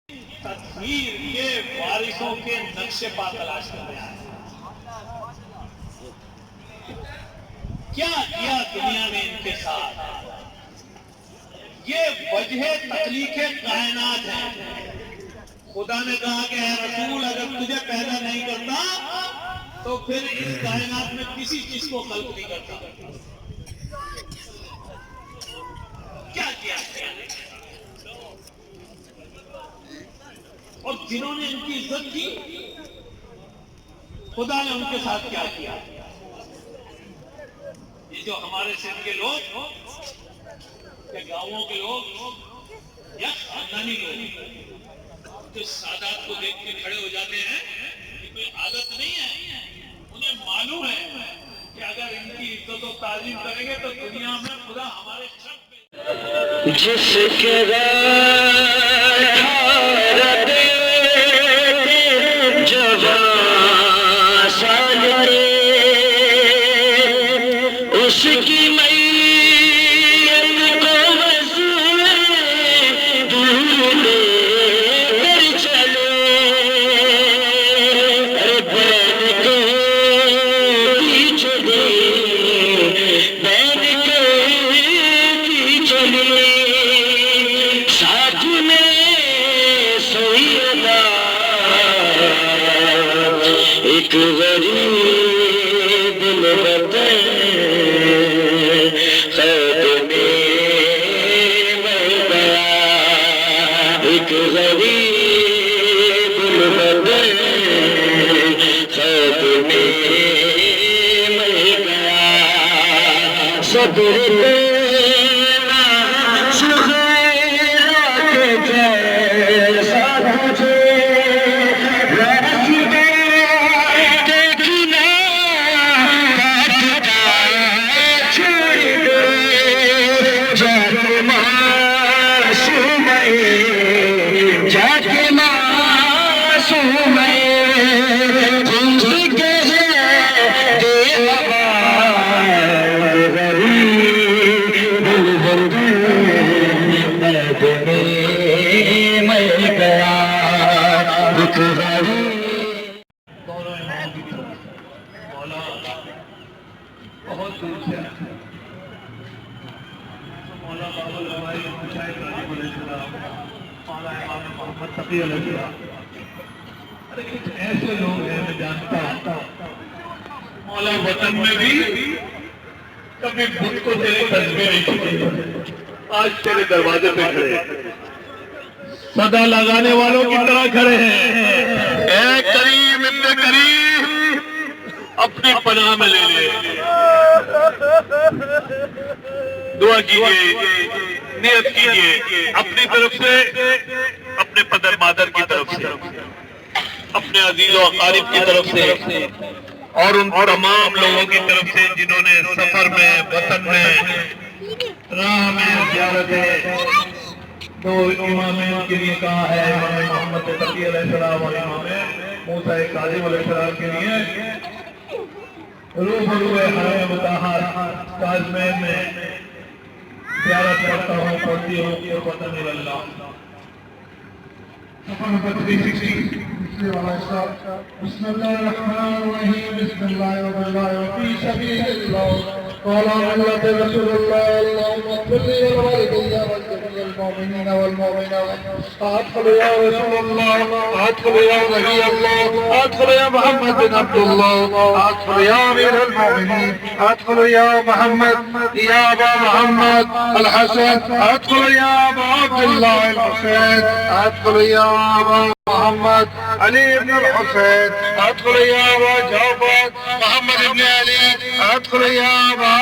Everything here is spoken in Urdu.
تطہیر کے وارثوں کے نقش پا تلاش کر رہا ہے. کیا کیا دنیا نے ان کے ساتھ؟ یہ وجہ تخلیق کائنات ہے. خدا نے کہا کہ اے رسول اگر تجھے پیدا نہیں کرتا تو پھر اس کائنات میں کسی چیز کو خلق نہیں کرتا. کیا کیا اور جنہوں نے ان کی عزت کی خدا نے ان کے ساتھ کیا کیا؟ یہ جو ہمارے سندھ کے لوگ یا گاؤں کے لوگ یا خاندانی لوگ جو سادات کو دیکھ کے کھڑے ہو جاتے ہیں، یہ کوئی عادت نہیں ہے. انہیں معلوم ہے کہ اگر ان کی عزت و تعظیم کریں گے تو دنیا میں خدا ہمارے شک پہ جس کے اس کی میت کو وضو دور کر چلے بین کو پیچھے دے بین کو پیچھے لے ساتھ میں سیدہ ایک غریب الوطن ایک غریب الوطن خط میں مر گیا. صبر لینا سخیرات جیسا مجھے راستے دیکھنا کاٹتا چھوڑ گئے جب معصوم جاکے معصوم تم سے کہے دے غریب الوطن میں مر گیا ایک غریب. دونوں اماموں کی طرف مولا بہت دور سے آتے ہیں. مولا بابا لوائی مشاہد ابراہیم علیہ السلام، مولا امام محمد تقی علیہ السلام. ارے کچھ ایسے لوگ ہیں میں جانتا ہوں مولا وطن میں بھی کبھی بت کو تیرے قدمے نہیں چھوڑے، آج تیرے دروازے پہ کھڑے ہیں، صدا لگانے والوں کی طرح کھڑے ہیں. اے کریم ابن کریم اپنی پناہ میں لے لے. دعا کیجئے، نیت کیجئے اپنی طرف سے، اپنے پدر مادر کی طرف سے، اپنے عزیز و اقارب کی طرف سے اور ان تمام لوگوں کی طرف سے جنہوں نے سفر میں، وطن میں، راہ میں زیارت ہے. دو امامین کے لیے کہا ہے، امام محمد تقی علیہ السلام اور امام موسیٰ کاظم علیہ السلام کے لیے روبرو حرم مطہر کاظمین میں زیارت کرتا ہوں، پڑھتی ہوں قربتاً اللہ. صفحہ نمبر 360. بسم اللہ الرحمن الرحیم. بسم اللہ الرحمن الرحیم. فی سبیل اللہ قال ملت رسول اللہ اللہم اغفر لی ولوالدی ولجميع المؤمنین والمؤمنات. ادخل یا رسول اللہ، ادخل یا نبی اللہ، ادخل یا محمد بن عبد اللہ، ادخل یا امیر المؤمنین، ادخل یا محمد یا ابا محمد الحسن، ادخل یا ابا عبداللہ الحسین، ادخل یا ابا محمد علی ابن الحسین، ادخل یا ابا جعفر محمد ابن علی، ادخل یا ابا